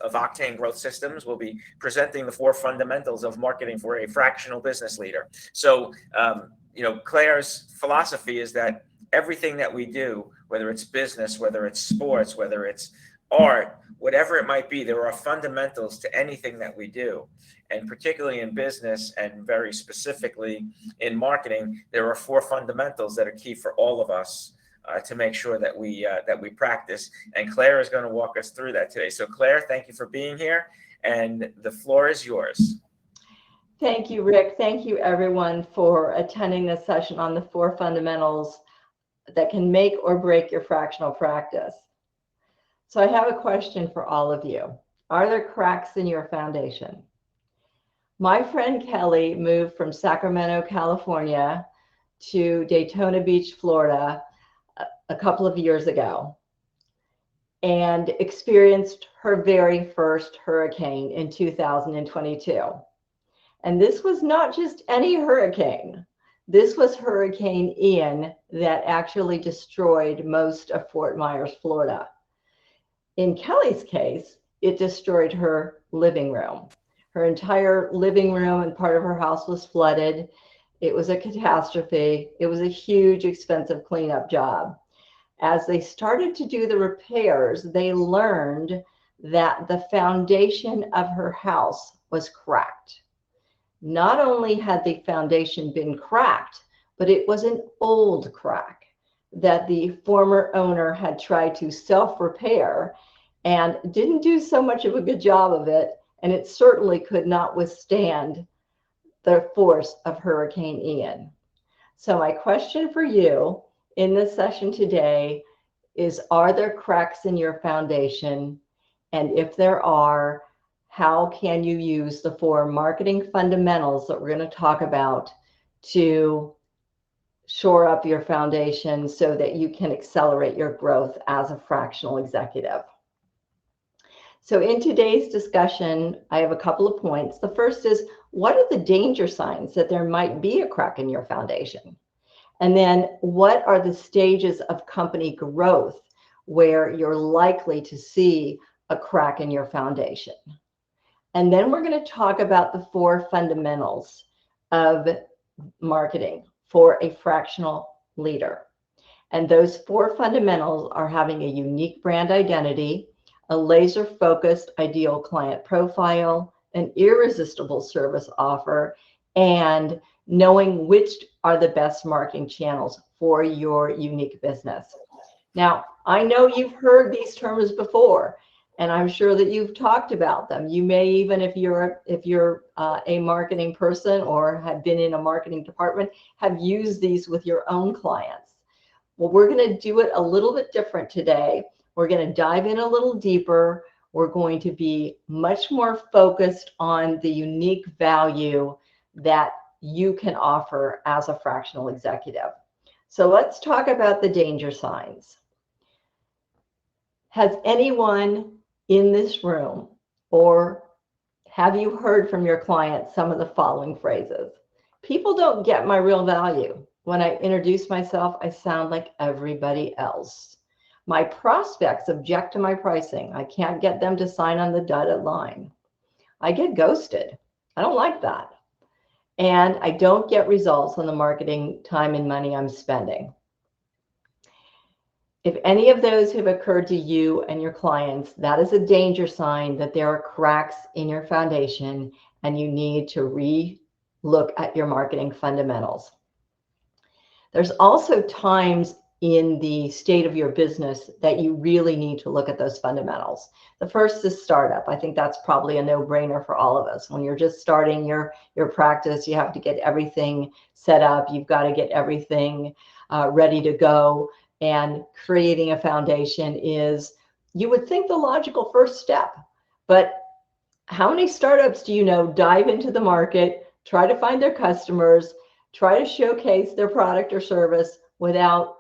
of Octane Growth Systems, will be presenting the 4 fundamentals of marketing for a fractional business leader. So, Claire's philosophy is that everything that we do, whether it's business, whether it's sports, whether it's art, whatever it might be, there are fundamentals to anything that we do. And particularly in business, and very specifically in marketing, there are 4 fundamentals that are key for all of us to make sure that we practice. And Claire is going to walk us through that today. So Claire, thank you for being here, and the floor is yours. Thank you, Rick. Thank you, everyone, for attending this session on the 4 fundamentals that can make or break your fractional practice. So I have a question for all of you. Are there cracks in your foundation? My friend Kelly moved from Sacramento, California to Daytona Beach, Florida a couple of years ago and experienced her very first hurricane in 2022. And this was not just any hurricane. This was Hurricane Ian that actually destroyed most of Fort Myers, Florida. In Kelly's case, it destroyed her living room. Her entire living room and part of her house was flooded. It was a catastrophe. It was a huge, expensive cleanup job. As they started to do the repairs, they learned that the foundation of her house was cracked. Not only had the foundation been cracked, but it was an old crack that the former owner had tried to self-repair and didn't do so much of a good job of it, and it certainly could not withstand the force of Hurricane Ian. So my question for you in this session today is, are there cracks in your foundation? And if there are, how can you use the 4 marketing fundamentals that we're going to talk about to shore up your foundation so that you can accelerate your growth as a fractional executive? So in today's discussion, I have a couple of points. The first is, what are the danger signs that there might be a crack in your foundation? And then what are the stages of company growth where you're likely to see a crack in your foundation? And then we're going to talk about the 4 fundamentals of marketing for a fractional leader. And those 4 fundamentals are having a unique brand identity, a laser-focused ideal client profile, an irresistible service offer, and knowing which are the best marketing channels for your unique business. Now, I know you've heard these terms before, and I'm sure that you've talked about them. You may even, if you're a marketing person or have been in a marketing department, have used these with your own clients. Well, we're going to do it a little bit different today. We're going to dive in a little deeper. We're going to be much more focused on the unique value that you can offer as a fractional executive. So let's talk about the danger signs. Has anyone in this room, or have you heard from your clients some of the following phrases? People don't get my real value. When I introduce myself, I sound like everybody else. My prospects object to my pricing. I can't get them to sign on the dotted line. I get ghosted. I don't like that. And I don't get results on the marketing time and money I'm spending. If any of those have occurred to you and your clients, that is a danger sign that there are cracks in your foundation and you need to re-look at your marketing fundamentals. There's also times in the state of your business that you really need to look at those fundamentals. The first is startup. I think that's probably a no-brainer for all of us. When you're just starting your practice, you have to get everything set up. You've got to get everything ready to go. And creating a foundation is, you would think, the logical first step. But how many startups do you know dive into the market, try to find their customers, try to showcase their product or service without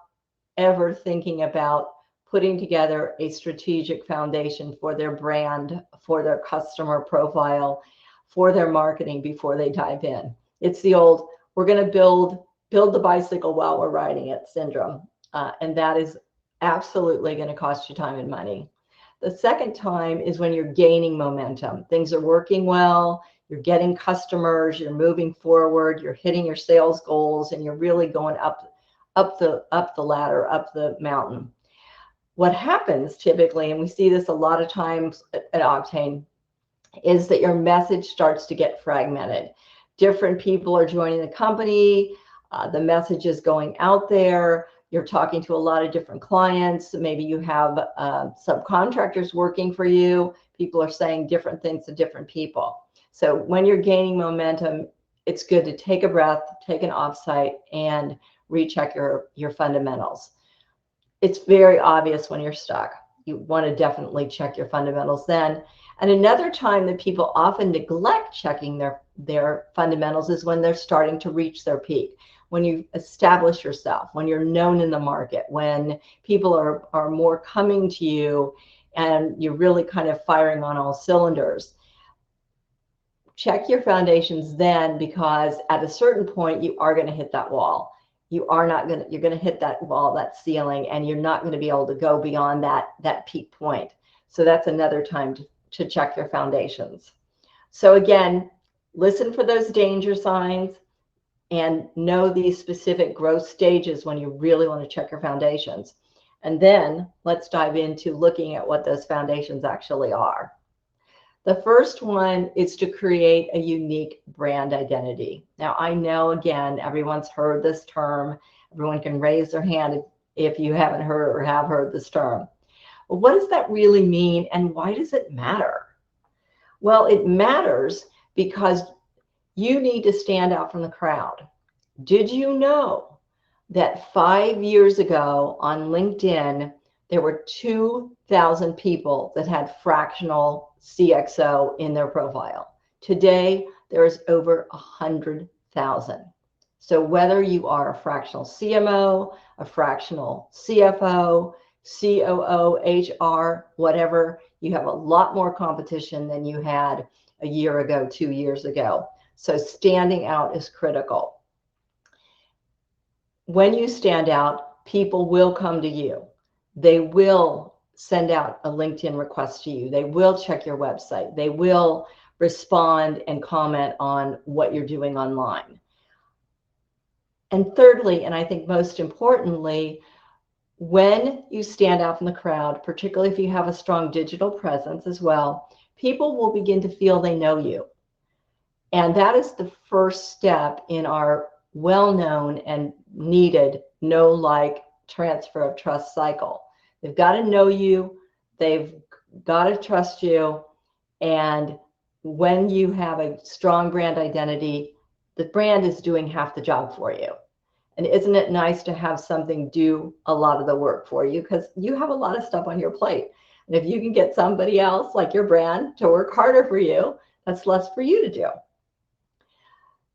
ever thinking about putting together a strategic foundation for their brand, for their customer profile, for their marketing before they dive in? It's the old, we're going to build the bicycle while we're riding it syndrome. And that is absolutely going to cost you time and money. The second time is when you're gaining momentum. Things are working well, you're getting customers, you're moving forward, you're hitting your sales goals, and you're really going up the ladder, up the mountain. What happens typically, and we see this a lot of times at Octane, is that your message starts to get fragmented. Different people are joining the company, the message is going out there, you're talking to a lot of different clients, maybe you have subcontractors working for you, people are saying different things to different people. So when you're gaining momentum, it's good to take a breath, take an offsite, and recheck your fundamentals. It's very obvious when you're stuck. You want to definitely check your fundamentals then. And another time that people often neglect checking their fundamentals is when they're starting to reach their peak. When you establish yourself, when you're known in the market, when people are more coming to you and you're really kind of firing on all cylinders. Check your foundations then, because at a certain point you are going to hit that wall. You're going to hit that wall, that ceiling, and you're not going to be able to go beyond that peak point. So that's another time to check your foundations. So again, listen for those danger signs and know these specific growth stages when you really want to check your foundations. And then let's dive into looking at what those foundations actually are. The first one is to create a unique brand identity. Now, I know, again, everyone's heard this term. Everyone can raise their hand if you haven't heard or have heard this term. But what does that really mean, and why does it matter? Well, it matters because you need to stand out from the crowd. Did you know that 5 years ago on LinkedIn, there were 2,000 people that had fractional CXO in their profile? Today, there is over 100,000. So whether you are a fractional CMO, a fractional CFO, COO, HR, whatever, you have a lot more competition than you had a year ago, 2 years ago. So standing out is critical. When you stand out, people will come to you. They will send out a LinkedIn request to you. They will check your website. They will respond and comment on what you're doing online. And thirdly, and I think most importantly, when you stand out from the crowd, particularly if you have a strong digital presence as well, people will begin to feel they know you. And that is the first step in our well-known and needed know, like, transfer of trust cycle. They've got to know you, they've got to trust you, and when you have a strong brand identity, the brand is doing half the job for you. And isn't it nice to have something do a lot of the work for you, because you have a lot of stuff on your plate. And if you can get somebody else, like your brand, to work harder for you, that's less for you to do.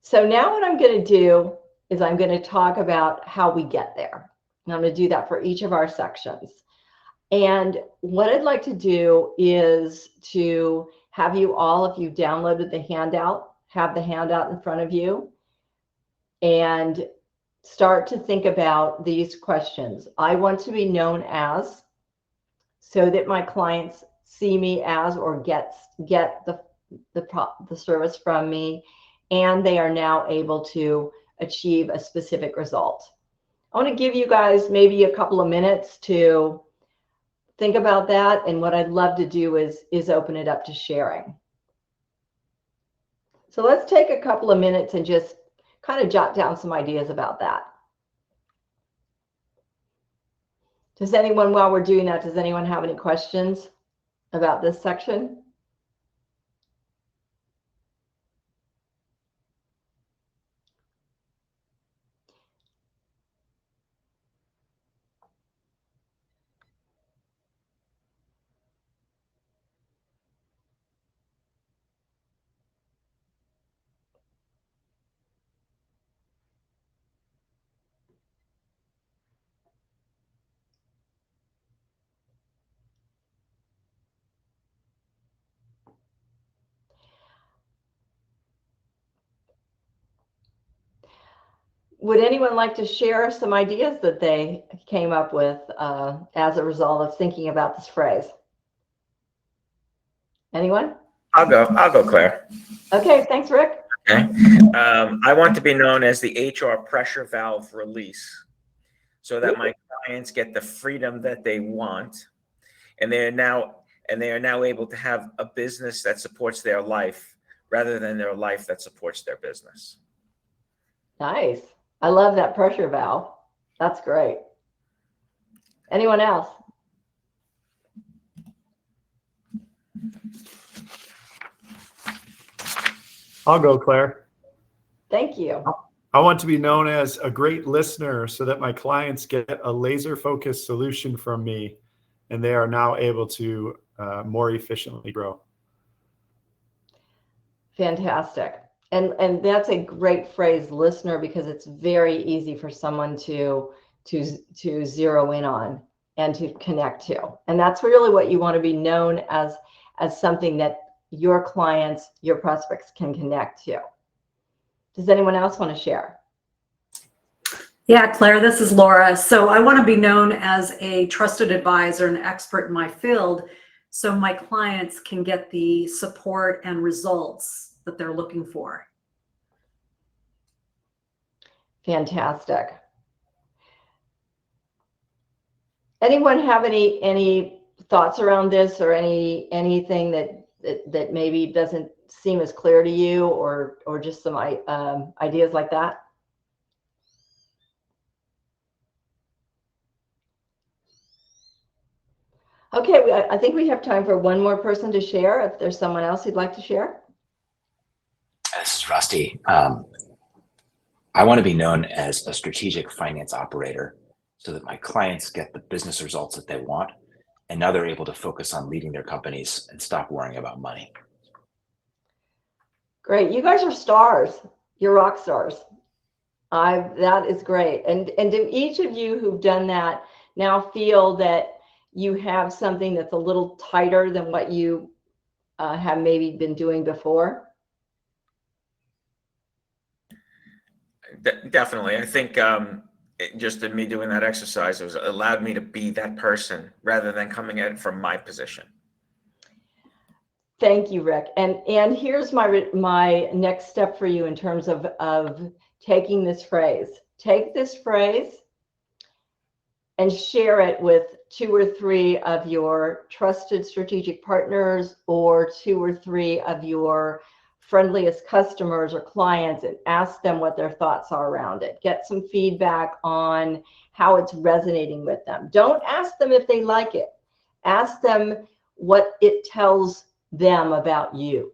So now what I'm going to do is I'm going to talk about how we get there. And I'm going to do that for each of our sections. And what I'd like to do is to have you all, if you downloaded the handout, have the handout in front of you and start to think about these questions. I want to be known as, so that my clients see me as or get the service from me, and they are now able to achieve a specific result. I want to give you guys maybe a couple of minutes to think about that, and what I'd love to do is open it up to sharing. So let's take a couple of minutes and just kind of jot down some ideas about that. Does anyone, while we're doing that, does anyone have any questions about this section? Would anyone like to share some ideas that they came up with as a result of thinking about this phrase? Anyone? I'll go, Claire. Okay, thanks, Rick. Okay. I want to be known as the HR pressure valve release so that my clients get the freedom that they want, and they are now able to have a business that supports their life rather than their life that supports their business. Nice. I love that pressure valve. That's great. Anyone else? I'll go, Claire. Thank you. I want to be known as a great listener so that my clients get a laser-focused solution from me, and they are now able to more efficiently grow. Fantastic. And that's a great phrase, listener, because it's very easy for someone to zero in on and to connect to. And that's really what you want to be known as something that your clients, your prospects can connect to. Does anyone else want to share? Yeah, Claire, this is Laura. So I want to be known as a trusted advisor and expert in my field so my clients can get the support and results that they're looking for. Fantastic. Anyone have any thoughts around this, or anything that maybe doesn't seem as clear to you, or just some ideas like that? Okay, I think we have time for one more person to share. If there's someone else who'd like to share. This is Rusty. I want to be known as a strategic finance operator so that my clients get the business results that they want, and now they're able to focus on leading their companies and stop worrying about money. Great. You guys are stars. You're rock stars. That is great. And do each of you who've done that now feel that you have something that's a little tighter than what you have maybe been doing before? Definitely. I think just in me doing that exercise, it allowed me to be that person rather than coming at it from my position. Thank you, Rick. And here's my next step for you in terms of taking this phrase. Take this phrase and share it with 2 or 3 of your trusted strategic partners, or 2 or 3 of your friendliest customers or clients, and ask them what their thoughts are around it. Get some feedback on how it's resonating with them. Don't ask them if they like it. Ask them what it tells them about you,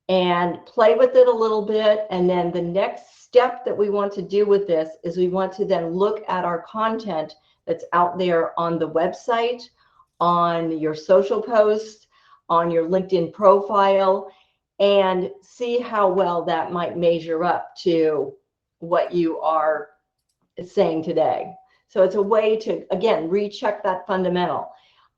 and play with it a little bit. And then the next step that we want to do with this is we want to then look at our content that's out there on the website, on your social posts, on your LinkedIn profile, and see how well that might measure up to what you are saying today. So it's a way to, again, recheck that fundamental.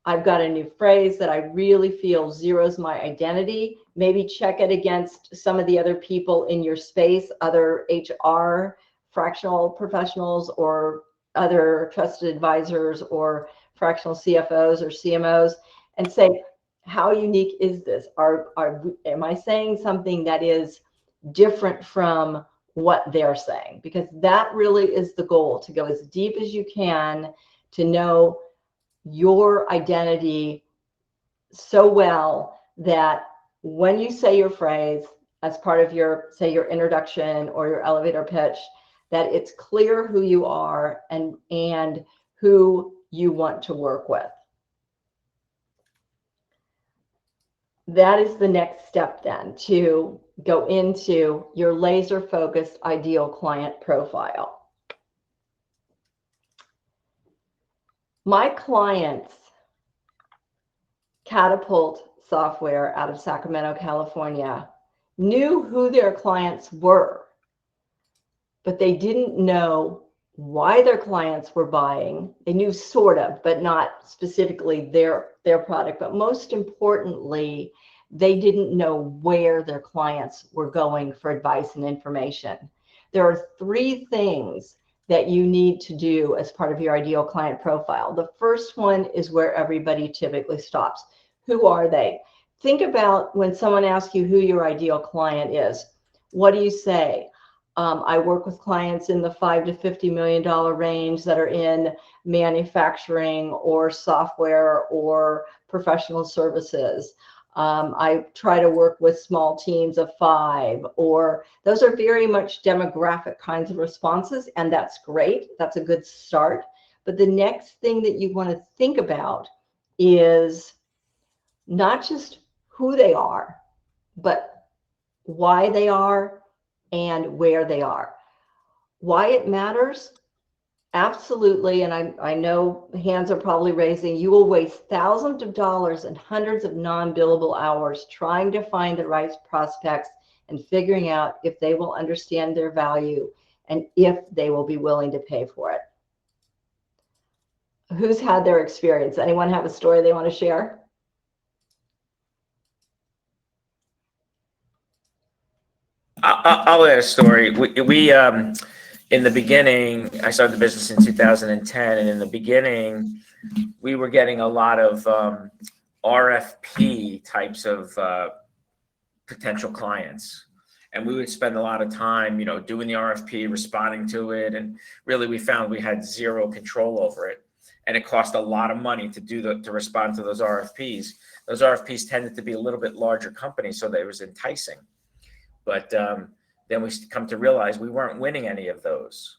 I've got a new phrase that I really feel zeroes my identity. Maybe check it against some of the other people in your space, other HR, fractional professionals, or other trusted advisors, or fractional CFOs or CMOs, and say, how unique is this? Am I saying something that is different from what they're saying? Because that really is the goal, to go as deep as you can to know your identity so well that when you say your phrase as part of your, say, your introduction or your elevator pitch, that it's clear who you are and who you want to work with. That is the next step then, to go into your laser focused ideal client profile. My clients, Catapult Software out of Sacramento, California, knew who their clients were, but they didn't know why their clients were buying. They knew sort of, but not specifically their product. But most importantly, they didn't know where their clients were going for advice and information. There are 3 things that you need to do as part of your ideal client profile. The first one is where everybody typically stops. Who are they? think about when someone asks you who your ideal client is. What do you say? I work with clients in the $5 to $50 million range that are in manufacturing or software or professional services. I try to work with small teams of 5, or those are very much demographic kinds of responses, and that's great. That's a good start. But the next thing that you want to think about is not just who they are, but why they are and where they are. Why it matters? Absolutely. And I know hands are probably raising. You will waste thousands of dollars and hundreds of non-billable hours trying to find the right prospects and figuring out if they will understand their value and if they will be willing to pay for it. Who's had their experience? Anyone have a story they want to share? I'll add a story. We in the beginning, I started the business in 2010, and in the beginning, we were getting a lot of RFP types of potential clients, and we would spend a lot of time, doing the RFP, responding to it, and really, we found we had zero control over it, and it cost a lot of money to respond to those RFPs. Those RFPs tended to be a little bit larger companies, so that it was enticing. But then we come to realize we weren't winning any of those.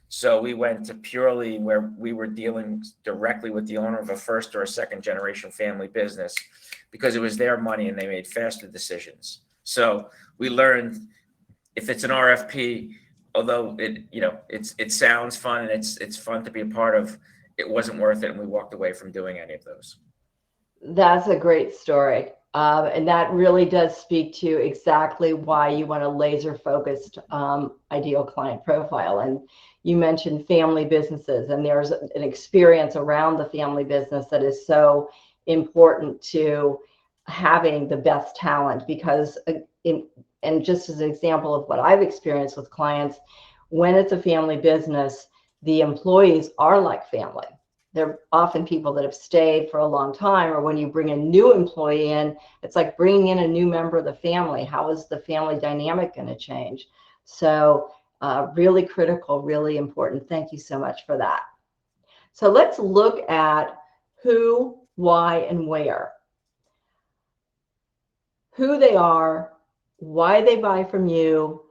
So we went to purely where we were dealing directly with the owner of a first or a second generation family business, because it was their money and they made faster decisions. So we learned, if it's an RFP, although it sounds fun and it's fun to be a part of, it wasn't worth it, and we walked away from doing any of those. That's a great story. And that really does speak to exactly why you want a laser focused ideal client profile. And you mentioned family businesses, and there's an experience around the family business that is so important to having the best talent, because and just as an example of what I've experienced with clients, when it's a family business, the employees are like family. They're often people that have stayed for a long time, or when you bring a new employee in, it's like bringing in a new member of the family. How is the family dynamic going to change? So really critical, really important. Thank you so much for that. So let's look at who, why, and where. Who they are, why they buy from you,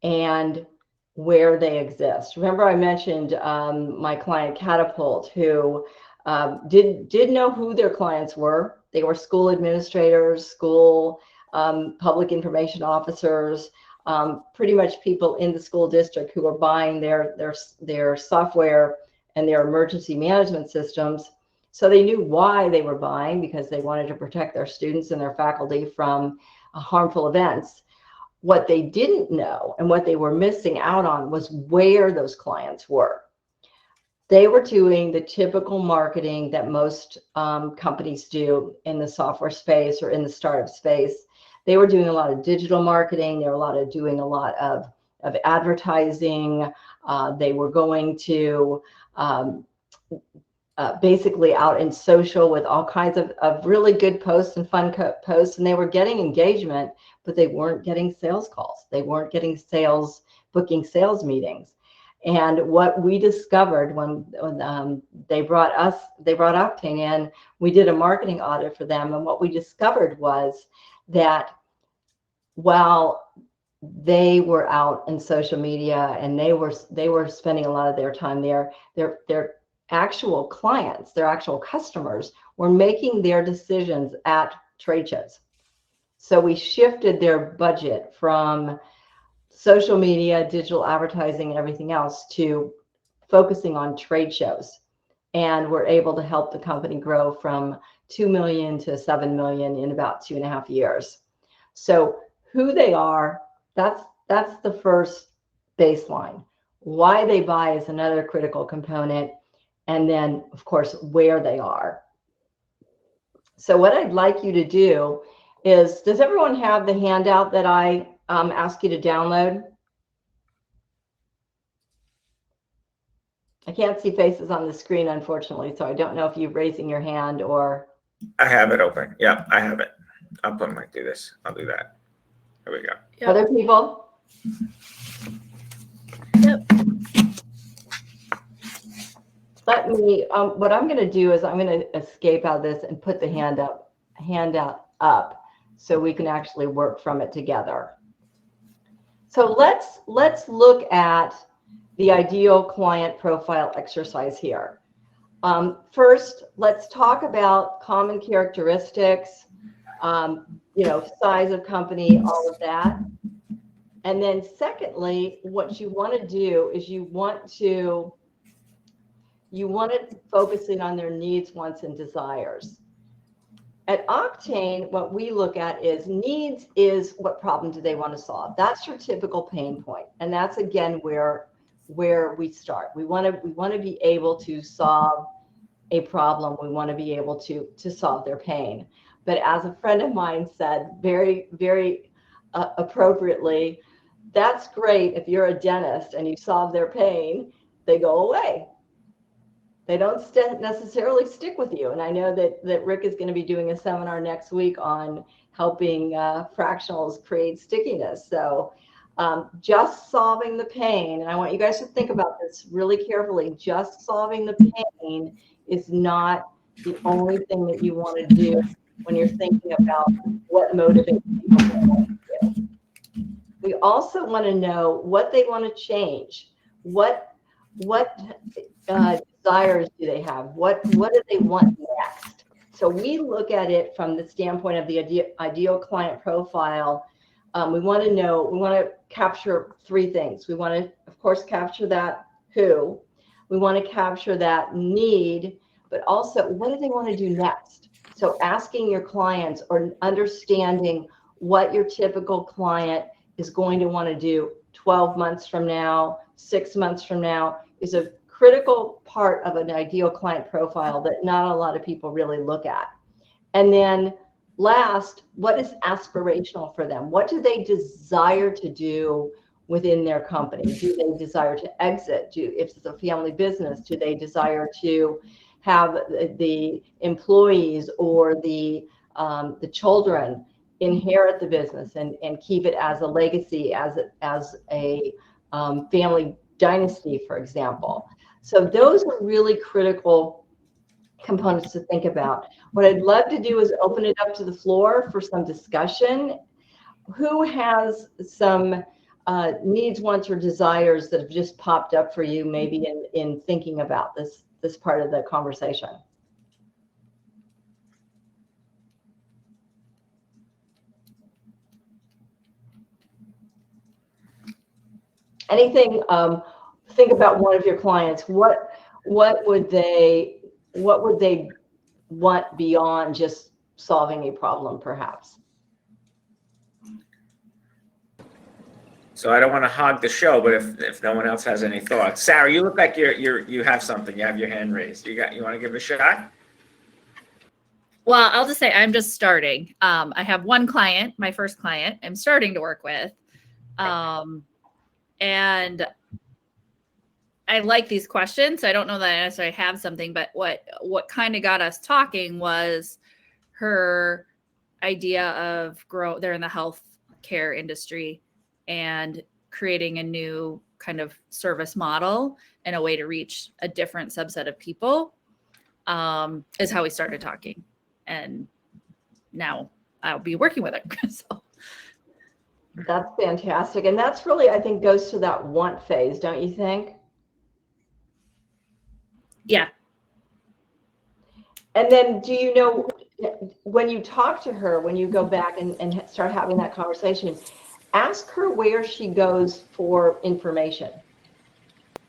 and where they exist. Remember, I mentioned my client Catapult, who did know who their clients were. They were school administrators, school public information officers, pretty much people in the school district who were buying their software and their emergency management systems. So they knew why they were buying, because they wanted to protect their students and their faculty from harmful events. What they didn't know and what they were missing out on was where those clients were. They were doing the typical marketing that most companies do in the software space or in the startup space. They were doing a lot of digital marketing. They were doing a lot of advertising. They were going to basically out in social with all kinds of really good posts and fun posts, and they were getting engagement, but they weren't getting sales calls. They weren't getting booking sales meetings. And what we discovered when they brought Octane in, we did a marketing audit for them, and what we discovered was that while they were out in social media and they were spending a lot of their time there, their actual clients, their actual customers, were making their decisions at trade shows. So we shifted their budget from social media, digital advertising, and everything else to focusing on trade shows. And we're able to help the company grow from 2 million to 7 million in about 2.5 years. So who they are, that's the first baseline. Why they buy is another critical component. And then, of course, where they are. So what I'd like you to do is, does everyone have the handout that I asked you to download? I can't see faces on the screen, unfortunately, so I don't know if you're raising your hand or... I have it open. Yeah, I have it. I'll put Mike do this. I'll do that. There we go. Yep. Other people? Yep. Let me, what I'm going to do is I'm going to escape out of this and put the handout up so we can actually work from it together. So let's look at the ideal client profile exercise here. First, let's talk about common characteristics, size of company, all of that. And then secondly, what you want to do is you want to focus in on their needs, wants, and desires. At Octane, what we look at is needs is what problem do they want to solve? That's your typical pain point. And that's again where we start. We want to be able to solve a problem. We want to be able to solve their pain. But as a friend of mine said very, very appropriately, that's great if you're a dentist and you solve their pain, they go away. They don't necessarily stick with you. And I know that Rick is going to be doing a seminar next week on helping fractionals create stickiness. So just solving the pain, and I want you guys to think about this really carefully, just solving the pain is not the only thing that you want to do when you're thinking about what motivates people to want to do. We also want to know what they want to change. What desires do they have? What do they want next? So we look at it from the standpoint of the ideal client profile. We want to capture three things. We want to, of course, capture that who. We want to capture that need, but also what do they want to do next? So asking your clients or understanding what your typical client is going to want to do 12 months from now, 6 months from now is a critical part of an ideal client profile that not a lot of people really look at. And then last, what is aspirational for them? What do they desire to do within their company? Do they desire to exit? If it's a family business, do they desire to have the employees or the children inherit the business and keep it as a legacy, as a family dynasty, for example? So those are really critical components to think about. What I'd love to do is open it up to the floor for some discussion. Who has some needs, wants, or desires that have just popped up for you, maybe in thinking about this part of the conversation? Anything? Think about one of your clients. What would they want beyond just solving a problem, perhaps? So I don't want to hog the show, but if no one else has any thoughts, Sarah, you look like you have something. You have your hand raised. You want to give it a shot? Well, I'll just say I'm just starting. I have one client, my first client, I'm starting to work with. And I like these questions. I don't know that I necessarily have something, but what kind of got us talking was her idea of they're in the healthcare industry and creating a new kind of service model and a way to reach a different subset of people is how we started talking. And now I'll be working with her. So. That's fantastic. And that's really, I think, goes to that want phase, don't you think? Yeah. And then do you know, when you talk to her, when you go back and start having that conversation, ask her where she goes for information.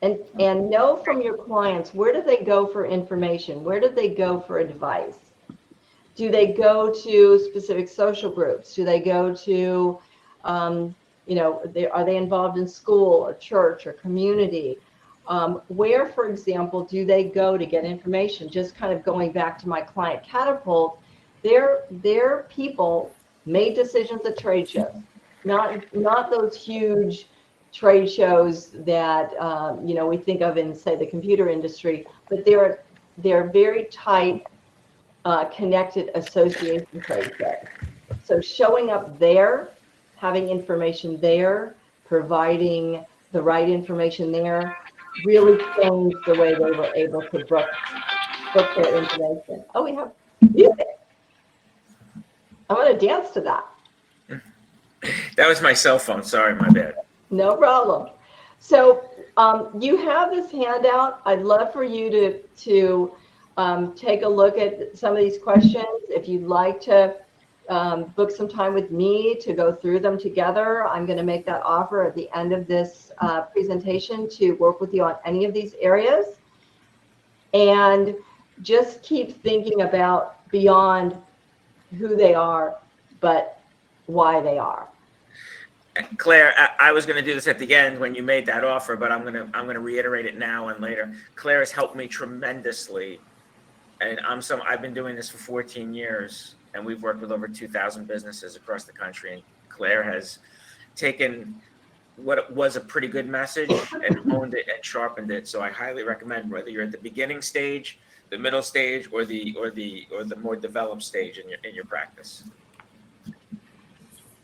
And know from your clients, where do they go for information? Where do they go for advice? Do they go to specific social groups? Do they go to, are they involved in school or church or community? Where, for example, do they go to get information? Just kind of going back to my client Catapult, their people made decisions at trade shows, not those huge trade shows that we think of in, say, the computer industry, but they're very tight, connected association trade shows. So showing up there, having information there, providing the right information there, really changed the way they were able to book their information. Oh, we have music. I'm going to dance to that. That was my cell phone. Sorry, my bad. No problem. So you have this handout. I'd love for you to take a look at some of these questions. If you'd like to book some time with me to go through them together, I'm going to make that offer at the end of this presentation to work with you on any of these areas. And just keep thinking about beyond who they are, but why they are. Claire, I was going to do this at the end when you made that offer, but I'm going to reiterate it now and later. Claire has helped me tremendously, and I've been doing this for 14 years, and we've worked with over 2,000 businesses across the country. And Claire has taken what was a pretty good message and honed it and sharpened it. So I highly recommend, whether you're at the beginning stage, the middle stage, or the more developed stage in your practice.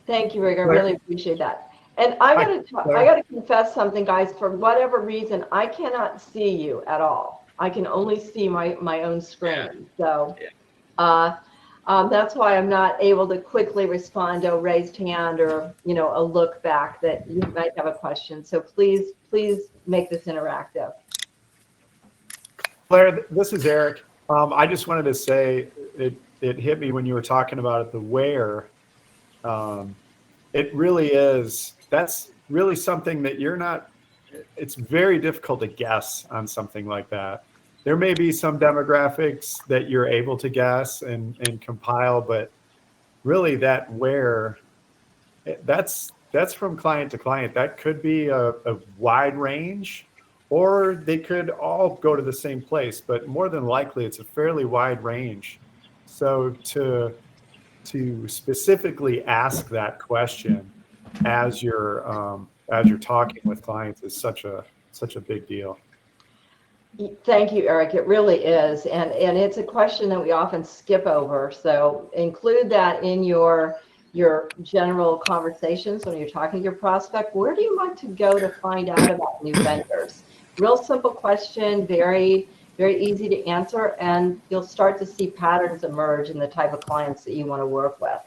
Thank you, Rick. I really appreciate that. And I gotta confess something, guys. For whatever reason, I cannot see you at all. I can only see my own screen. So that's why I'm not able to quickly respond to a raised hand or a look back that you might have a question. So please make this interactive. Claire, this is Eric. I just wanted to say it hit me when you were talking about it, the where. It really is. That's really something that it's very difficult to guess on something like that. There may be some demographics that you're able to guess and compile, but really that where, that's from client to client. That could be a wide range, or they could all go to the same place, but more than likely it's a fairly wide range. So to specifically ask that question as you're talking with clients is such a big deal. Thank you, Eric. It really is. And it's a question that we often skip over. So include that in your general conversations when you're talking to your prospect. Where do you want to go to find out about new vendors? Real simple question, very, very easy to answer, and you'll start to see patterns emerge in the type of clients that you want to work with.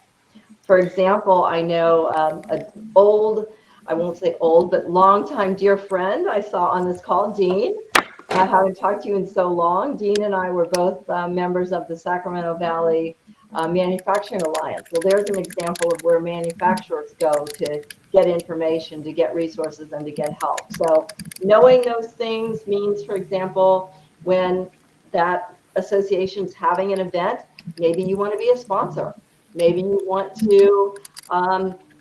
For example, I know an old, I won't say old, but longtime dear friend I saw on this call, Dean. I haven't talked to you in so long. Dean and I were both members of the Sacramento Valley Manufacturing Alliance. Well, there's an example of where manufacturers go to get information, to get resources, and to get help. So knowing those things means, for example, when that association's having an event, maybe you want to be a sponsor. Maybe you want to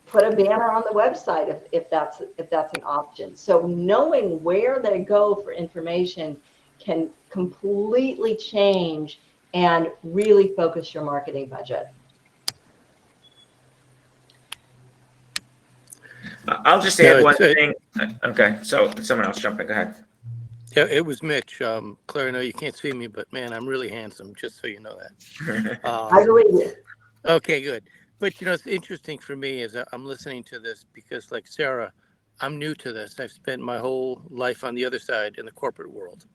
put a banner on the website if that's an option. So knowing where they go for information can completely change and really focus your marketing budget. I'll just add one thing. Okay, so someone else jump in. Go ahead. Yeah, it was Mitch. Claire, I know you can't see me, but man, I'm really handsome, just so you know that. I believe you. Okay, good. But it's interesting for me as I'm listening to this because, like Sarah, I'm new to this. I've spent my whole life on the other side in the corporate world.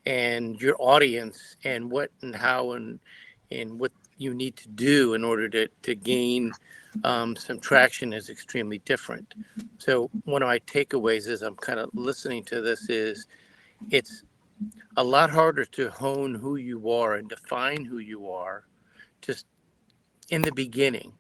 And your audience and what and how and what you need to do in order to gain some traction is extremely different. So one of my takeaways as I'm kind of listening to this is it's a lot harder to hone who you are and define who you are just in the beginning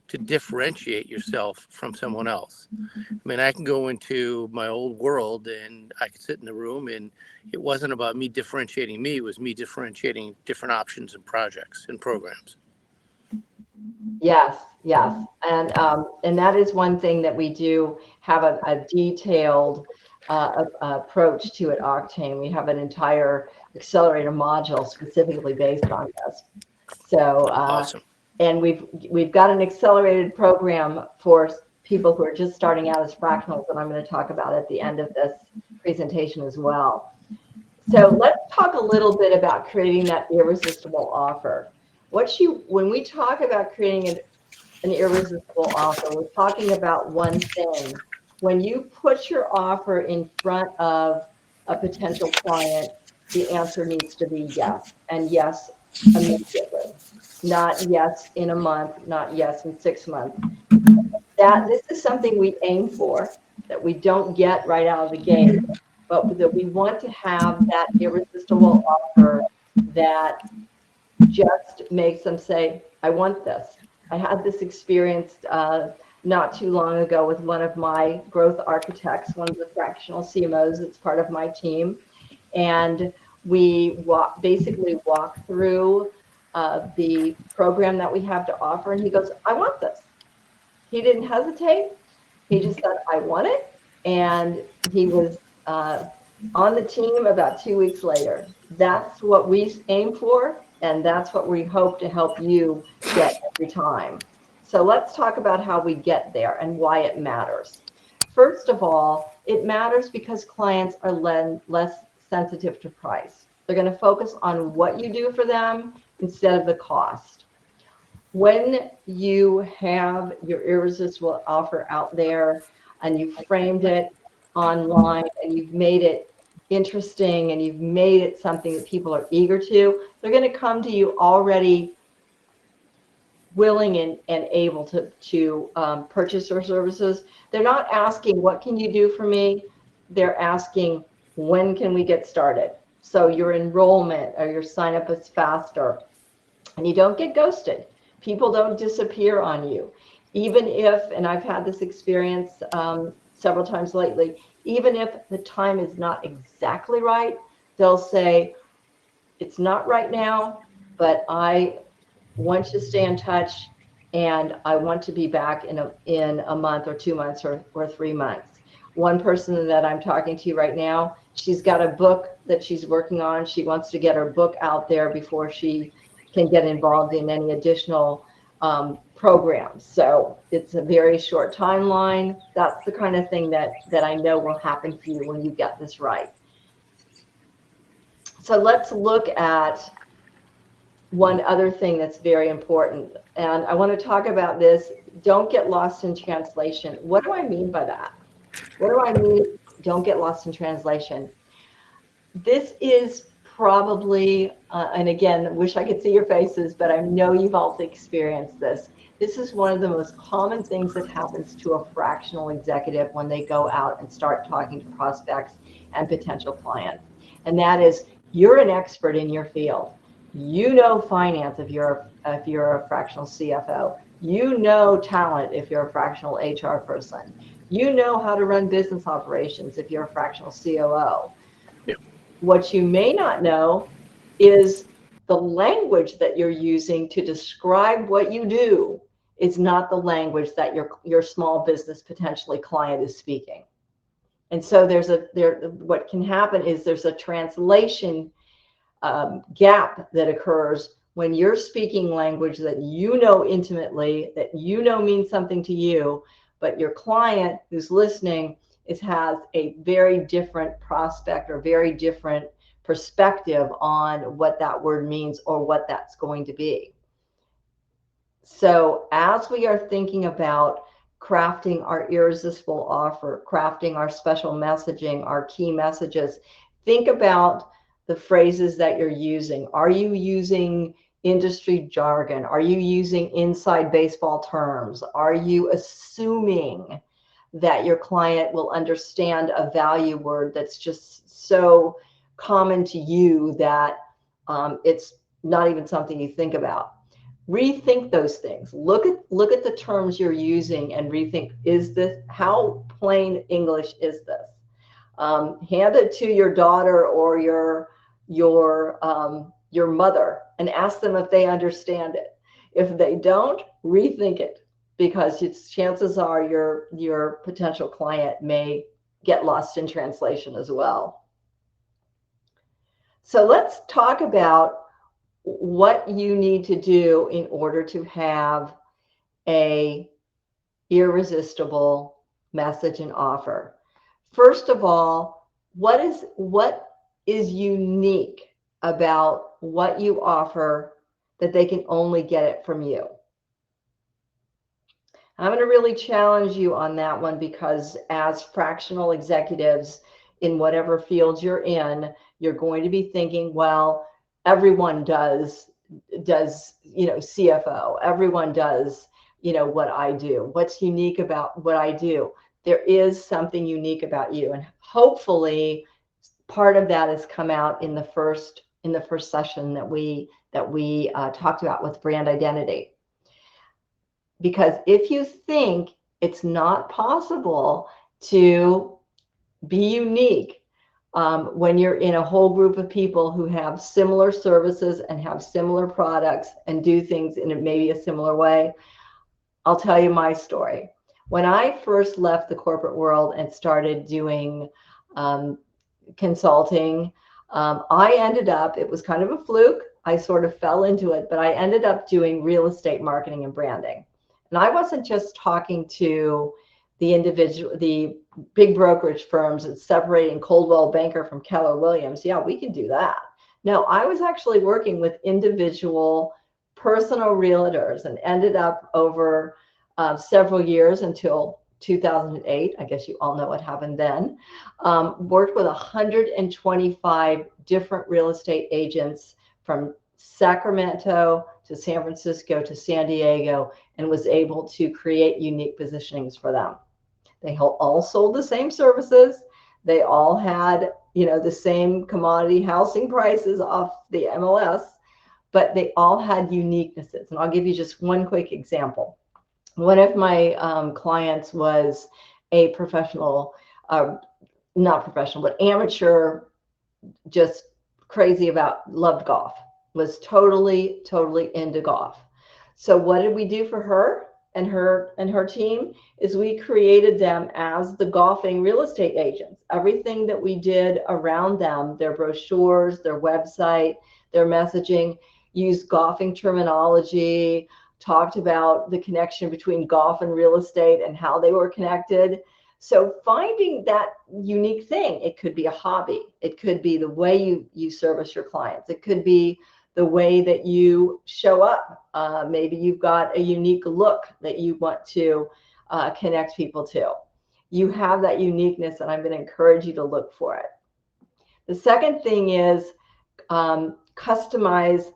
to differentiate yourself from someone else. I mean, I can go into my old world and I could sit in the room and it wasn't about me differentiating me, it was me differentiating different options and projects and programs. Yes. And that is one thing that we do have a detailed approach to at Octane. We have an entire accelerator module specifically based on this. So Awesome. And we've got an accelerated program for people who are just starting out as fractionals that I'm going to talk about at the end of this presentation as well. So let's talk a little bit about creating that irresistible offer. When we talk about creating an irresistible offer. We're talking about one thing. When you put your offer in front of a potential client, the answer needs to be yes, and yes immediately. Not yes in a month, not yes in 6 months. This is something we aim for, that we don't get right out of the gate, but that we want to have that irresistible offer that just makes them say, I want this. I had this experience not too long ago with one of my growth architects, one of the fractional CMOs that's part of my team. And we basically walk through the program that we have to offer. And he goes, I want this. He didn't hesitate. He just said, I want it. And he was on the team about 2 weeks later. That's what we aim for. And that's what we hope to help you get every time. So let's talk about how we get there and why it matters. First of all, it matters because clients are less sensitive to price. They're going to focus on what you do for them instead of the cost. When you have your irresistible offer out there and you've framed it online and you've made it interesting and you've made it something that people are eager to, they're going to come to you already willing and able to purchase your services. They're not asking, what can you do for me? They're asking, when can we get started? So your enrollment or your sign up is faster, and you don't get ghosted. People don't disappear on you. Even if, and I've had this experience several times lately, even if the time is not exactly right, they'll say, it's not right now, but I want you to stay in touch, and I want to be back in a month or 2 months or 3 months. One person that I'm talking to right now, she's got a book that she's working on. She wants to get her book out there before she can get involved in any additional programs. So it's a very short timeline. That's the kind of thing that I know will happen for you when you get this right. So let's look at one other thing that's very important. And I want to talk about this. Don't get lost in translation. What do I mean by that? What do I mean? Don't get lost in translation. This is probably, and again, wish I could see your faces, but I know you've all experienced this. This is one of the most common things that happens to a fractional executive when they go out and start talking to prospects and potential clients. And that is, you're an expert in your field. You know finance if you're a fractional CFO. You know talent if you're a fractional HR person. You know how to run business operations if you're a fractional COO. What you may not know is the language that you're using to describe what you do is not the language that your small business potentially client is speaking. And so what can happen is there's a translation gap that occurs when you're speaking language that you know intimately, that you know means something to you, but your client who's listening has a very different prospect or very different perspective on what that word means or what that's going to be. So as we are thinking about crafting our irresistible offer, crafting our special messaging, our key messages, think about the phrases that you're using. Are you using industry jargon? Are you using inside baseball terms? Are you assuming that your client will understand a value word that's just so common to you that it's not even something you think about? Rethink those things. Look at the terms you're using and rethink, how plain English is this? Hand it to your daughter or your mother and ask them if they understand it. If they don't, rethink it, because chances are your potential client may get lost in translation as well. So let's talk about what you need to do in order to have a irresistible message and offer. First of all, what is unique about what you offer that they can only get it from you? I'm going to really challenge you on that one, because as fractional executives in whatever field you're in, you're going to be thinking, well, everyone does CFO. Everyone does, what I do. What's unique about what I do? There is something unique about you. And hopefully part of that has come out in the first session that we talked about with brand identity. Because if you think it's not possible to be unique when you're in a whole group of people who have similar services and have similar products and do things in maybe a similar way, I'll tell you my story. When I first left the corporate world and started doing consulting, I ended up, it was kind of a fluke. I sort of fell into it, but I ended up doing real estate marketing and branding. And I wasn't just talking to the big brokerage firms and separating Coldwell Banker from Keller Williams. Yeah, we can do that. No, I was actually working with individual personal realtors, and ended up over several years until 2008. I guess you all know what happened then. Worked with 125 different real estate agents from Sacramento to San Francisco to San Diego, and was able to create unique positionings for them. They all sold the same services. They all had, the same commodity housing prices off the MLS, but they all had uniquenesses. And I'll give you just one quick example. One of my clients was a professional, not professional, but amateur, just crazy loved golf, was totally into golf. So what did we do for her and her team is we created them as the golfing real estate agents. Everything that we did around them, their brochures, their website, their messaging, used golfing terminology, talked about the connection between golf and real estate and how they were connected. So finding that unique thing, it could be a hobby. It could be the way you service your clients. It could be the way that you show up. Maybe you've got a unique look that you want to connect people to. You have that uniqueness, and I'm going to encourage you to look for it. The second thing is customize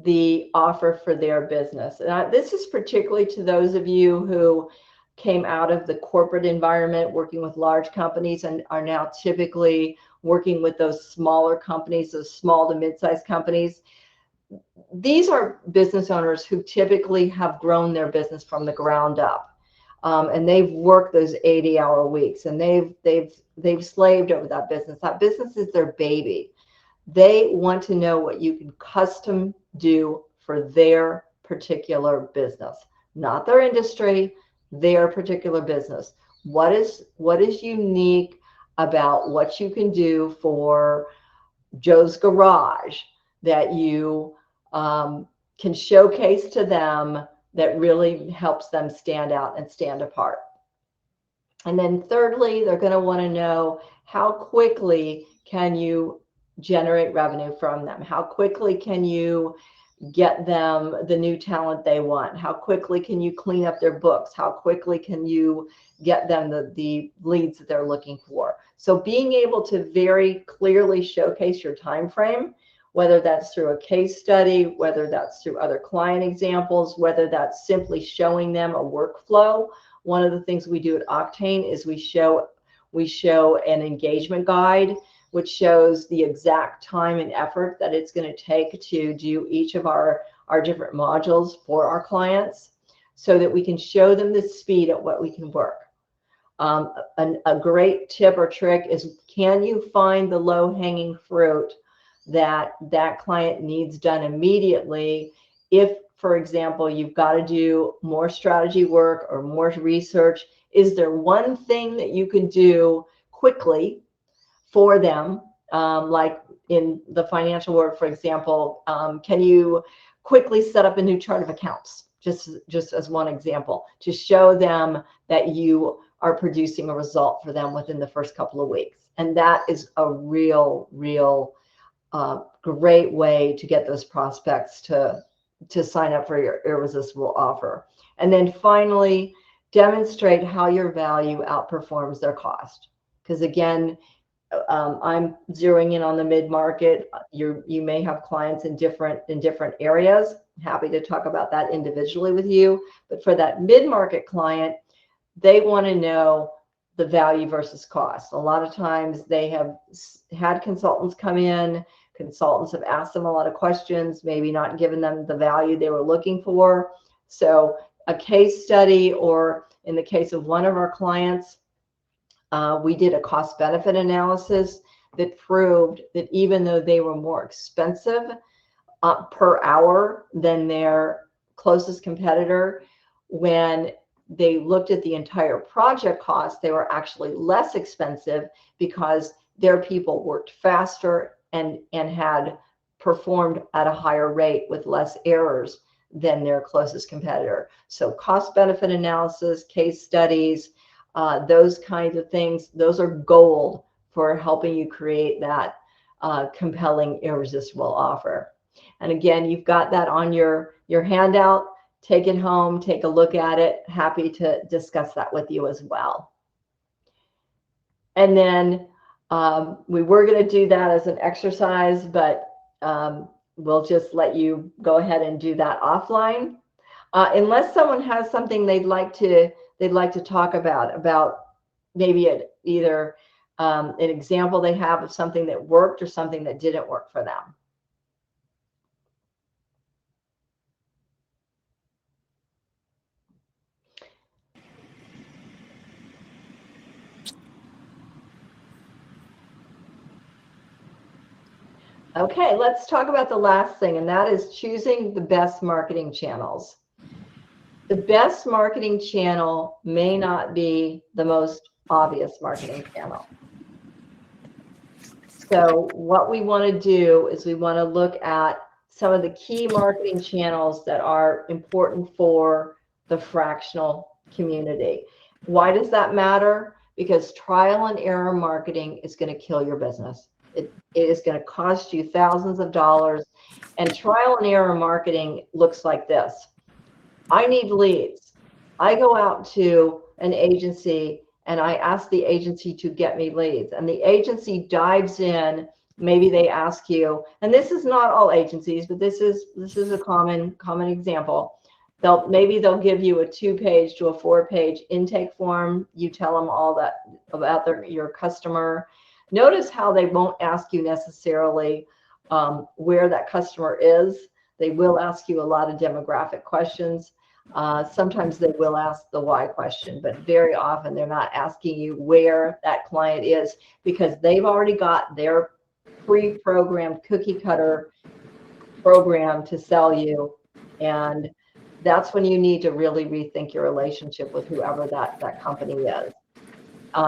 the offer for their business. And this is particularly to those of you who came out of the corporate environment working with large companies and are now typically working with those smaller companies, those small to mid-sized companies. These are business owners who typically have grown their business from the ground up, and they've worked those 80-hour weeks, and they've slaved over that business. That business is their baby. They want to know what you can custom do for their particular business, not their industry, their particular business. What is unique about what you can do for Joe's Garage that you can showcase to them that really helps them stand out and stand apart? And then thirdly, they're going to want to know how quickly can you generate revenue from them? How quickly can you get them the new talent they want? How quickly can you clean up their books? How quickly can you get them the leads that they're looking for? So being able to very clearly showcase your time frame, whether that's through a case study, whether that's through other client examples, whether that's simply showing them a workflow. One of the things we do at Octane is we show an engagement guide, which shows the exact time and effort that it's going to take to do each of our different modules for our clients, so that we can show them the speed at what we can work. A great tip or trick is, can you find the low-hanging fruit that client needs done immediately? If, for example, you've got to do more strategy work or more research, is there one thing that you can do quickly for them? Like in the financial world, for example, can you quickly set up a new chart of accounts? Just as one example, to show them that you are producing a result for them within the first couple of weeks. And that is a real great way to get those prospects to sign up for your irresistible offer. And then finally, demonstrate how your value outperforms their cost. Because again, I'm zeroing in on the mid-market. You may have clients in different areas. Happy to talk about that individually with you. But for that mid-market client, they want to know the value versus cost. A lot of times they have had consultants come in. Consultants have asked them a lot of questions, maybe not given them the value they were looking for. So a case study, or in the case of one of our clients, we did a cost benefit analysis that proved that even though they were more expensive per hour than their closest competitor, when they looked at the entire project cost, they were actually less expensive because their people worked faster and had performed at a higher rate with less errors than their closest competitor. So cost benefit analysis, case studies, those kinds of things, those are gold for helping you create that compelling, irresistible offer. And again, you've got that on your handout. Take it home, take a look at it. Happy to discuss that with you as well. And then we were going to do that as an exercise, but we'll just let you go ahead and do that offline. Unless someone has something they'd like to talk about maybe either an example they have of something that worked or something that didn't work for them. Okay, let's talk about the last thing, and that is choosing the best marketing channels. The best marketing channel may not be the most obvious marketing channel. So what we want to do is we want to look at some of the key marketing channels that are important for the fractional community. Why does that matter? Because trial and error marketing is going to kill your business. It is going to cost you thousands of dollars. And trial and error marketing looks like this. I need leads. I go out to an agency and I ask the agency to get me leads. And the agency dives in. Maybe they ask you, and this is not all agencies, but this is a common example. Maybe they'll give you a 2-page to a 4-page intake form. You tell them all that about your customer. Notice how they won't ask you necessarily where that customer is. They will ask you a lot of demographic questions. Sometimes they will ask the why question, but very often they're not asking you where that client is because they've already got their pre-programmed cookie cutter program to sell you. And that's when you need to really rethink your relationship with whoever that company is.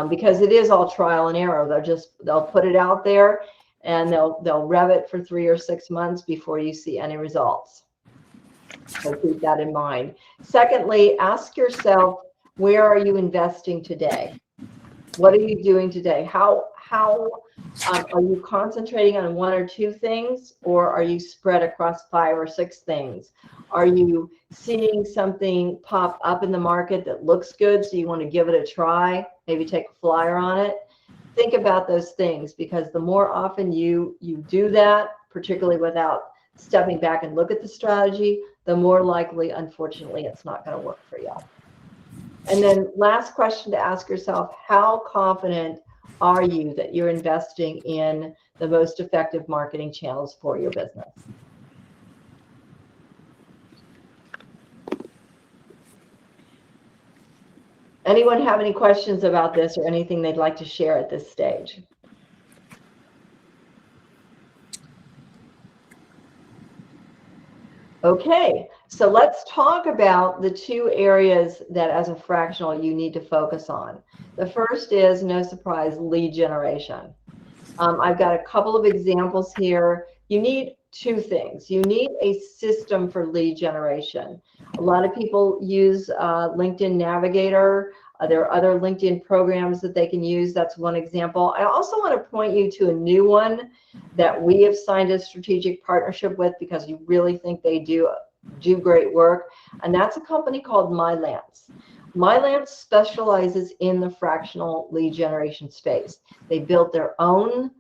Because it is all trial and error. They'll put it out there and they'll rev it for 3 or 6 months before you see any results. So keep that in mind. Secondly, ask yourself, where are you investing today? What are you doing today? How are you concentrating on 1 or 2 things, or are you spread across 5 or 6 things? Are you seeing something pop up in the market that looks good, so you want to give it a try, maybe take a flyer on it? Think about those things, because the more often you do that, particularly without stepping back and look at the strategy, the more likely, unfortunately, it's not going to work for you. And then last question to ask yourself, how confident are you that you're investing in the most effective marketing channels for your business? Anyone have any questions about this or anything they'd like to share at this stage? Okay, so let's talk about the 2 areas that as a fractional you need to focus on. The first is, no surprise, lead generation. I've got a couple of examples here. You need 2 things. You need a system for lead generation. A lot of people use LinkedIn Navigator. There are other LinkedIn programs that they can use. That's one example. I also want to point you to a new one that we have signed a strategic partnership with because we really think they do great work. And that's a company called Mylance. MyLance specializes in the fractional lead generation space. They built their own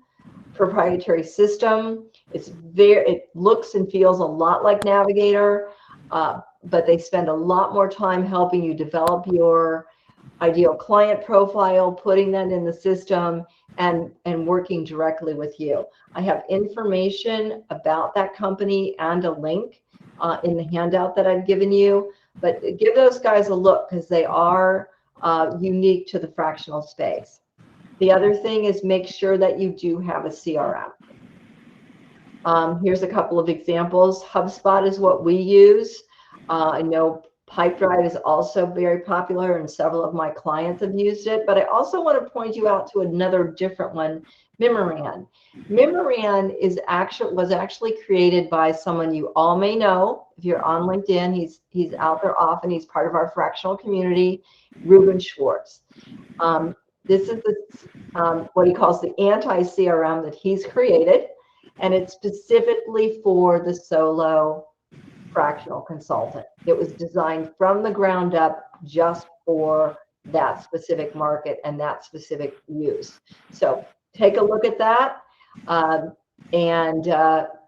proprietary system. It looks and feels a lot like Navigator, but they spend a lot more time helping you develop your ideal client profile, putting that in the system, and working directly with you. I have information about that company and a link in the handout that I've given you, but give those guys a look because they are unique to the fractional space. The other thing is make sure that you do have a CRM. Here's a couple of examples. HubSpot is what we use. I know Pipedrive is also very popular and several of my clients have used it, but I also want to point you out to another different one, Mimoran. Mimoran was actually created by someone you all may know. If you're on LinkedIn, he's out there often. He's part of our fractional community, Ruben Schwartz. This is what he calls the anti-CRM that he's created, and it's specifically for the solo fractional consultant. It was designed from the ground up just for that specific market and that specific use. So take a look at that.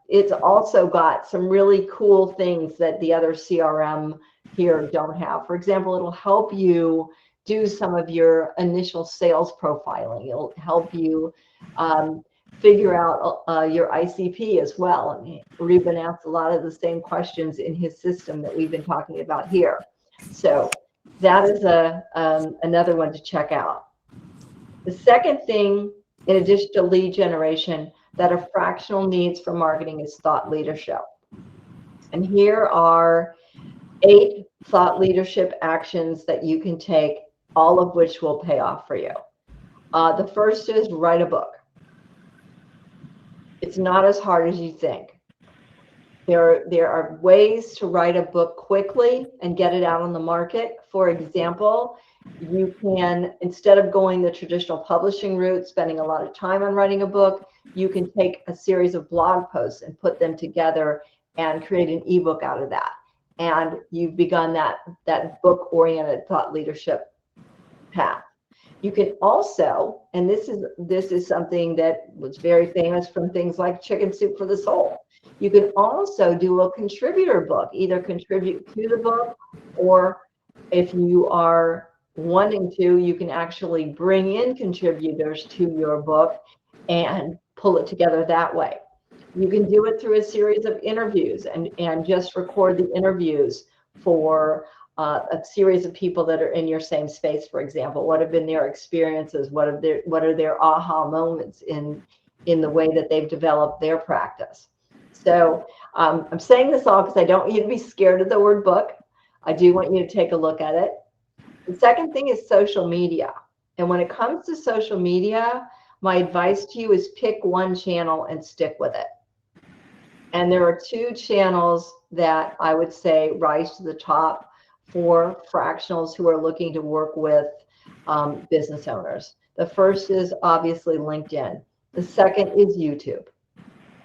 It's also got some really cool things that the other CRM here don't have. For example, it'll help you do some of your initial sales profiling. It'll help you figure out your ICP as well. I mean, Ruben asked a lot of the same questions in his system that we've been talking about here. So that is another one to check out. The second thing, in addition to lead generation, that a fractional needs for marketing is thought leadership. And here are 8 thought leadership actions that you can take, all of which will pay off for you. The first is write a book. It's not as hard as you think. There are ways to write a book quickly and get it out on the market. For example, you can, instead of going the traditional publishing route, spending a lot of time on writing a book, you can take a series of blog posts and put them together and create an ebook out of that. And you've begun that book-oriented thought leadership path. You can also, and this is something that was very famous from things like Chicken Soup for the Soul. You can also do a contributor book, either contribute to the book, or if you are wanting to, you can actually bring in contributors to your book and pull it together that way. You can do it through a series of interviews and just record the interviews for a series of people that are in your same space. For example, what have been their experiences? What are their aha moments in the way that they've developed their practice? So I'm saying this all because I don't want you to be scared of the word book. I do want you to take a look at it. The second thing is social media. And when it comes to social media, my advice to you is pick one channel and stick with it. And there are 2 channels that I would say rise to the top for fractionals who are looking to work with business owners. The first is obviously LinkedIn. The second is YouTube.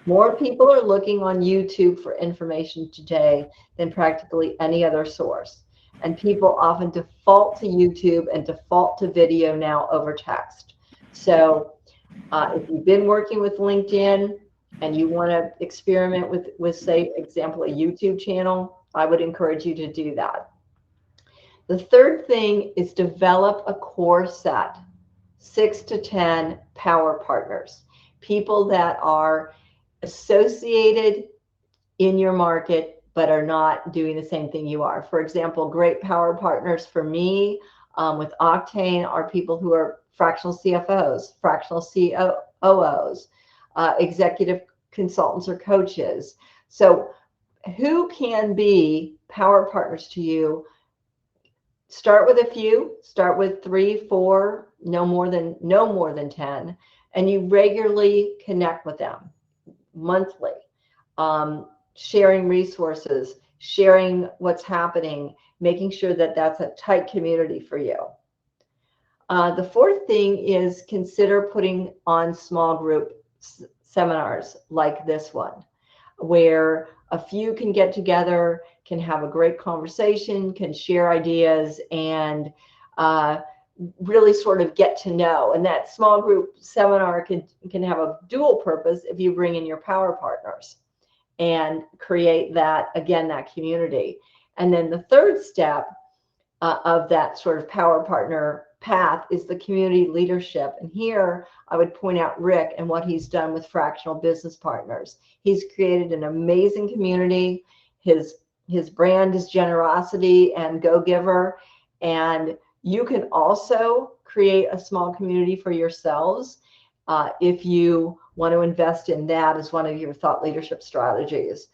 More people are looking on YouTube for information today than practically any other source. And people often default to YouTube and default to video now over text. So if you've been working with LinkedIn and you want to experiment with, say, example, a YouTube channel, I would encourage you to do that. The third thing is develop a core set, 6 to 10 power partners, people that are associated in your market but are not doing the same thing you are. For example, great power partners for me with Octane are people who are fractional CFOs, fractional COOs, executive consultants or coaches. So who can be power partners to you? Start with a few, start with 3, 4, no more than 10, and you regularly connect with them monthly, sharing resources, sharing what's happening, making sure that that's a tight community for you. The fourth thing is consider putting on small group seminars like this one. where a few can get together, can have a great conversation, can share ideas, and really sort of get to know. And that small group seminar can have a dual purpose if you bring in your power partners and create that, again, that community. And then the third step of that sort of power partner path is the community leadership. And here I would point out Rick and what he's done with Fractional Business Partners. He's created an amazing community. His brand is generosity and go-giver. And you can also create a small community for yourselves if you want to invest in that as one of your thought leadership strategies.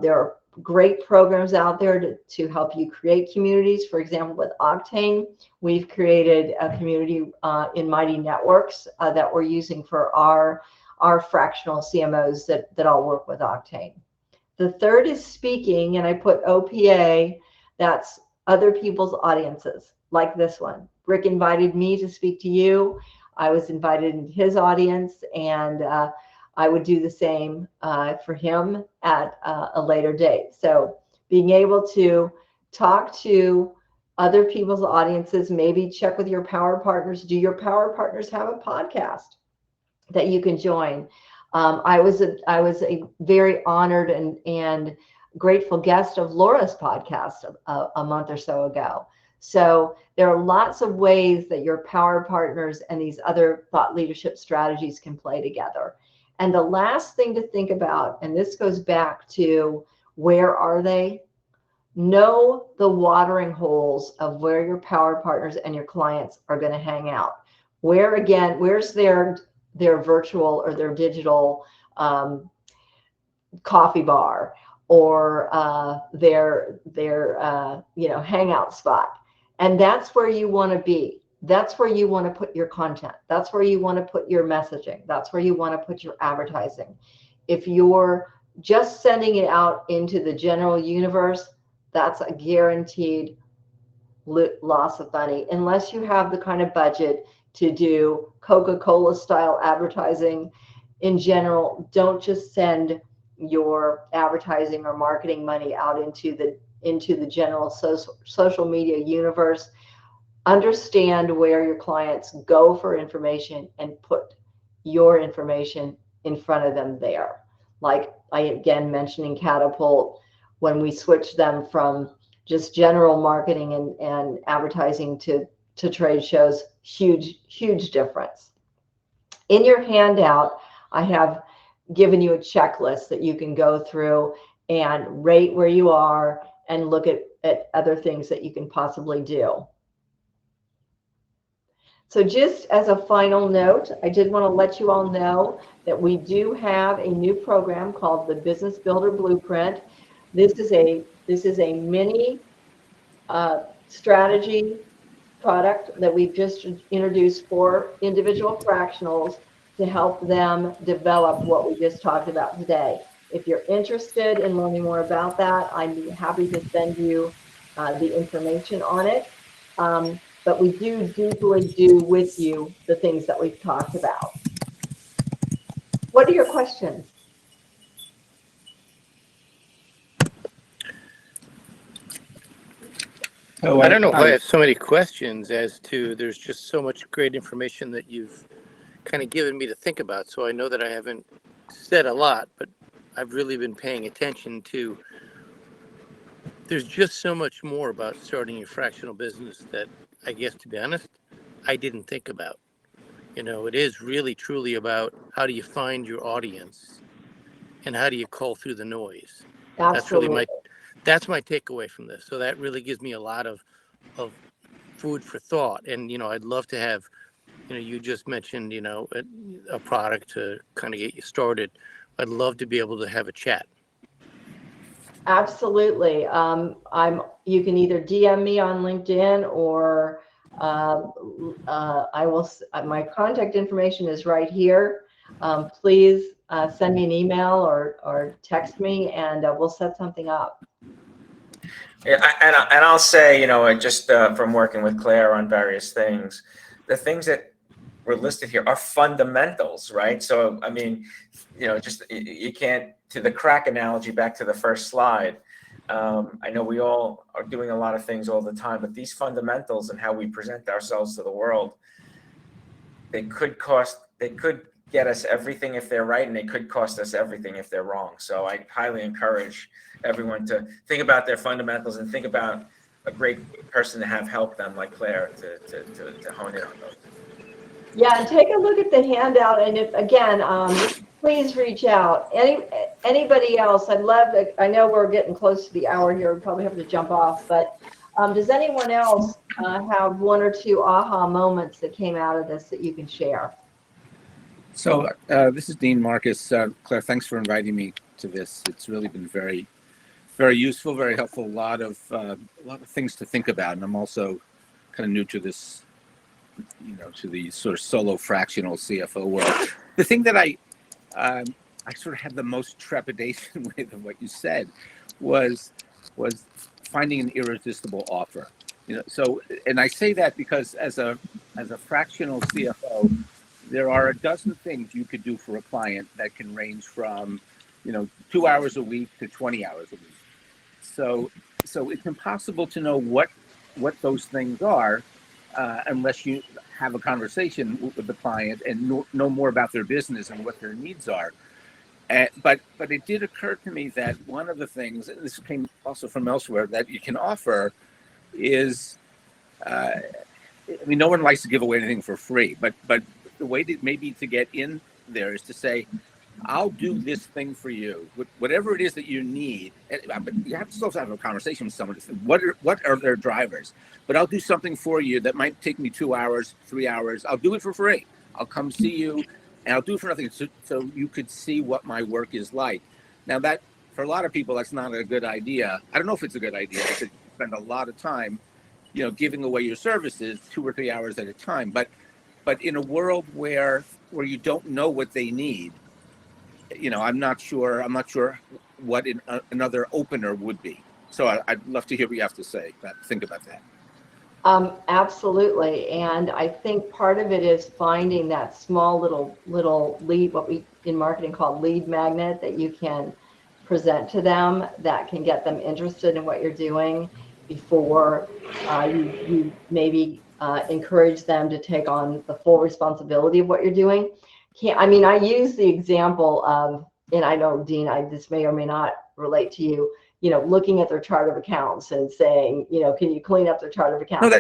There are great programs out there to help you create communities. For example, with Octane, we've created a community in Mighty Networks that we're using for our fractional CMOs that all work with Octane. The third is speaking, and I put OPA, that's other people's audiences, like this one. Rick invited me to speak to you. I was invited into his audience, and I would do the same for him at a later date. So being able to talk to other people's audiences, maybe check with your power partners. Do your power partners have a podcast that you can join? I was a very honored and grateful guest of Laura's podcast a month or so ago. So there are lots of ways that your power partners and these other thought leadership strategies can play together. And the last thing to think about, and this goes back to where are they? Know the watering holes of where your power partners and your clients are going to hang out. Where's their virtual or their digital coffee bar or their hangout spot? And that's where you want to be. That's where you want to put your content. That's where you want to put your messaging. That's where you want to put your advertising. If you're just sending it out into the general universe, that's a guaranteed loss of money, unless you have the kind of budget to do Coca-Cola style advertising. In general, don't just send your advertising or marketing money out into the general social media universe. Understand where your clients go for information and put your information in front of them there. Like I again mentioning Catapult, when we switched them from just general marketing and advertising to trade shows, huge difference. In your handout, I have given you a checklist that you can go through and rate where you are and look at other things that you can possibly do. So just as a final note, I did want to let you all know that we do have a new program called the Business Builder Blueprint. This is a mini strategy product that we've just introduced for individual fractionals to help them develop what we just talked about today. If you're interested in learning more about that, I'd be happy to send you the information on it. But we do deeply do with you the things that we've talked about. What are your questions? I don't know if I have so many questions as to there's just so much great information that you've kind of given me to think about. So I know that I haven't said a lot, but I've really been paying attention to. There's just so much more about starting a fractional business that I guess, to be honest, I didn't think about. You know, it is really truly about how do you find your audience and how do you cull through the noise. Absolutely. That's my takeaway from this. So that really gives me a lot of food for thought. And, you know, I'd love to have, you know, you just mentioned, you know, a product to kind of get you started. I'd love to be able to have a chat. Absolutely. You can either DM me on LinkedIn or my contact information is right here. Please send me an email or text me and we'll set something up. Yeah, and I'll say, you know, just from working with Clare on various things, the things that were listed here are fundamentals, right? So, I mean, just you can't, to the crack analogy, back to the first slide. I know we all are doing a lot of things all the time, but these fundamentals and how we present ourselves to the world, they could get us everything if they're right, and they could cost us everything if they're wrong. So I highly encourage everyone to think about their fundamentals and think about a great person to have help them, like Claire, to hone in on those. Yeah, and take a look at the handout, and if, again, please reach out. Anybody else? I'd love to, I know we're getting close to the hour here, we probably have to jump off, but does anyone else have one or two aha moments that came out of this that you can share? So this is Dean Marcus. Claire, thanks for inviting me to this. It's really been very, very useful, very helpful. A lot of things to think about, and I'm also kind of new to this, to the sort of solo fractional CFO world. The thing that I sort of had the most trepidation with of what you said was finding an irresistible offer. So, and I say that because as a fractional CFO, there are a dozen things you could do for a client that can range from, 2 hours a week to 20 hours a week. So it's impossible to know what those things are unless you have a conversation with the client and know more about their business and what their needs are. But it did occur to me that one of the things, and this came also from elsewhere, that you can offer is, no one likes to give away anything for free, but the way to get in there is to say, I'll do this thing for you, whatever it is that you need. But you have to still have a conversation with someone to say, what are their drivers? But I'll do something for you that might take me 2 hours, 3 hours. I'll do it for free. I'll come see you, and I'll do it for nothing, so you could see what my work is like. Now, that for a lot of people, that's not a good idea. I don't know if it's a good idea because you spend a lot of time, giving away your services 2 or 3 hours at a time. But in a world where you don't know what they need, I'm not sure what another opener would be. So I'd love to hear what you have to say. Think about that. Absolutely. And I think part of it is finding that small little lead, what we in marketing call lead magnet, that you can present to them that can get them interested in what you're doing before you maybe encourage them to take on the full responsibility of what you're doing. I use the example of, and I know, Dean, this may or may not relate to you, looking at their chart of accounts and saying, can you clean up their chart of accounts?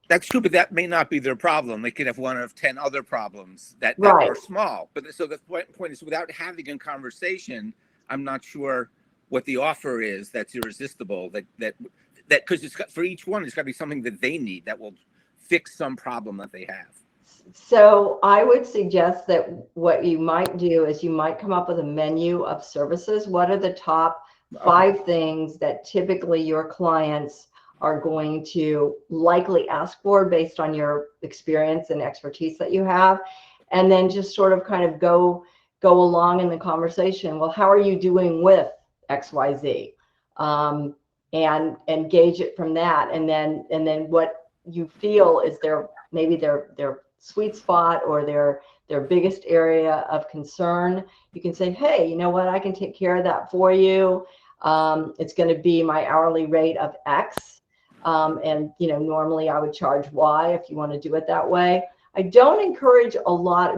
That's true, but that may not be their problem. They could have one of 10 other problems that right. are small. But so the point is, without having a conversation, I'm not sure what the offer is that's irresistible. That because for each one, it's got to be something that they need that will fix some problem that they have. So I would suggest that what you might do is you might come up with a menu of services. What are the top 5 things that typically your clients are going to likely ask for based on your experience and expertise that you have? And then just sort of kind of go along in the conversation. Well, how are you doing with XYZ? And gauge it from that. And then what you feel is their sweet spot or their biggest area of concern. You can say, hey, you know what, I can take care of that for you. It's going to be my hourly rate of X. And normally I would charge Y if you want to do it that way. I don't encourage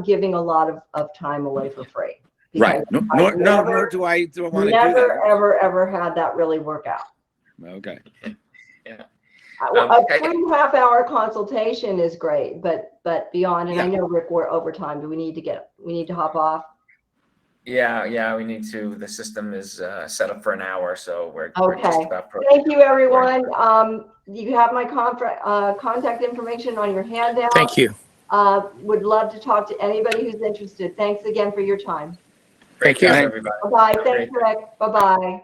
giving a lot of time away for free. Right. Nor do I want to do that. Never, ever had that really work out. Okay. Yeah. A 3.5-hour consultation is great, but beyond, and I know, Rick, we're over time. Do we need to hop off? Yeah, we need to. The system is set up for an hour, so we're okay. just about. Thank you, everyone. You have my contact information on your handout. Thank you. Would love to talk to anybody who's interested. Thanks again for your time. Great job, everybody. Bye-bye. Thanks, Rick. Bye-bye.